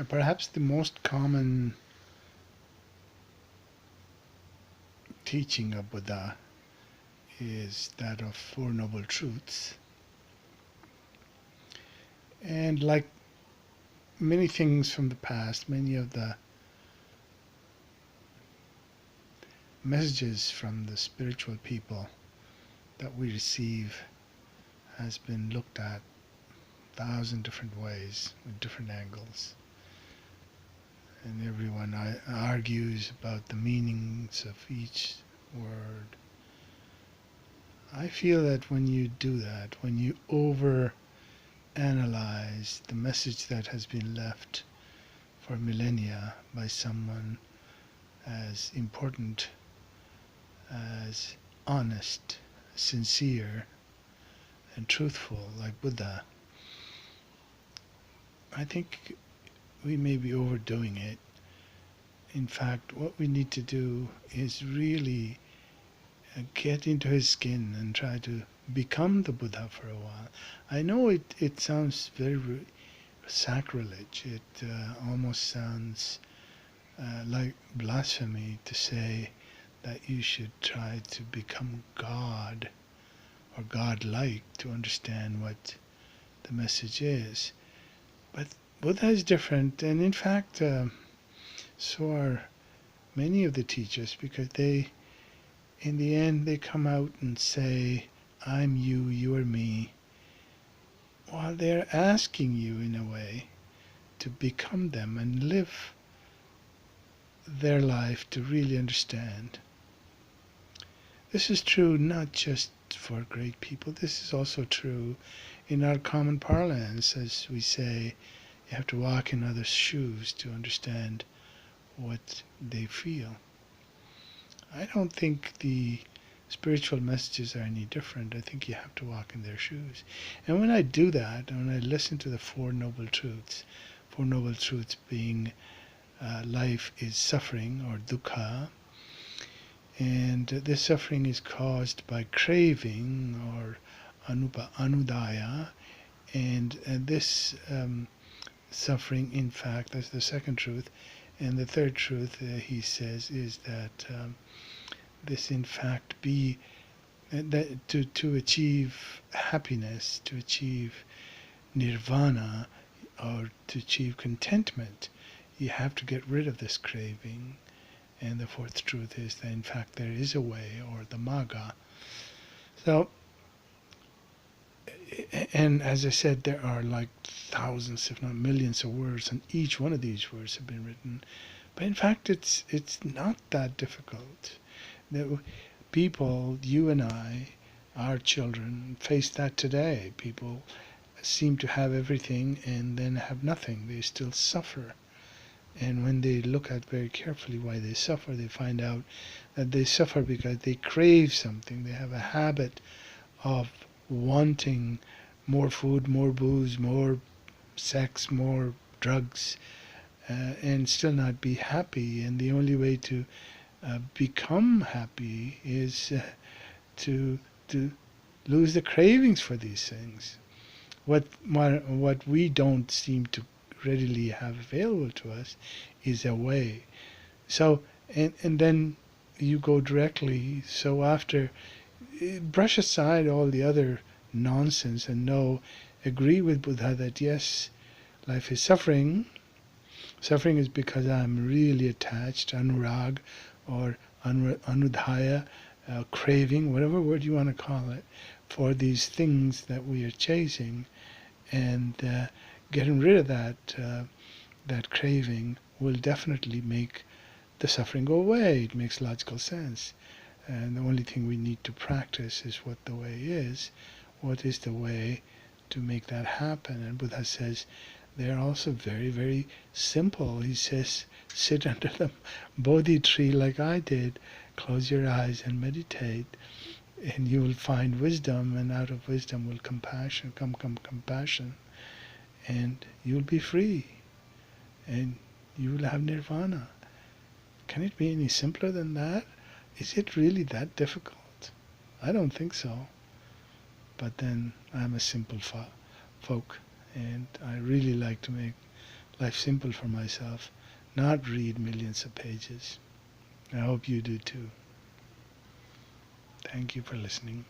Perhaps the most common teaching of Buddha is that of Four Noble Truths. And like many things from the past, many of the messages from the spiritual people that we receive has been looked at 1,000 different ways with different angles. And everyone argues about the meanings of each word. I feel that when you do that, when you over analyze the message that has been left for millennia by someone as important, as honest, sincere, and truthful like Buddha, I think we may be overdoing it. In fact, what we need to do is really get into his skin and try to become the Buddha for a while. I know it sounds very sacrilege. It almost sounds like blasphemy to say that you should try to become God or God-like to understand what the message is. But Buddha is different, and in fact, so are many of the teachers, because they, in the end, they come out and say, I'm you, you are me, while they're asking you, in a way, to become them and live their life to really understand. This is true not just for great people, this is also true in our common parlance, as we say, you have to walk in others' shoes to understand what they feel. I don't think the spiritual messages are any different. I think you have to walk in their shoes. And when I do that, when I listen to the Four Noble Truths being life is suffering, or dukkha, and this suffering is caused by craving, or anudaya, and this suffering, in fact, that's the second truth. And the third truth, he says, is that this, in fact, be that to achieve happiness, to achieve nirvana, or to achieve contentment, you have to get rid of this craving. And the fourth truth is that, in fact, there is a way, or the magga. So, and as I said, there are like thousands, if not millions, of words, and each one of these words have been written. But in fact, it's not that difficult. The people, you and I, our children, face that today. People seem to have everything and then have nothing. They still suffer. And when they look at very carefully why they suffer, they find out that they suffer because they crave something. They have a habit of wanting more food, more booze, more sex, more drugs, and still not be happy. And the only way to become happy is to lose the cravings for these things. What we don't seem to readily have available to us is a way. So and then you go directly. So after, brush aside all the other nonsense and agree with Buddha that yes, life is suffering. Suffering is because I'm really attached, anurag, or anudhaya, craving, whatever word you want to call it, for these things that we are chasing. And getting rid of that craving will definitely make the suffering go away. It makes logical sense. And the only thing we need to practice is what the way is. What is the way to make that happen? And Buddha says they're also very, very simple. He says, sit under the Bodhi tree like I did, close your eyes and meditate, and you will find wisdom, and out of wisdom will compassion, come compassion, and you'll be free, and you will have nirvana. Can it be any simpler than that? Is it really that difficult? I don't think so. But then I'm a simple folk, and I really like to make life simple for myself, not read millions of pages. I hope you do too. Thank you for listening.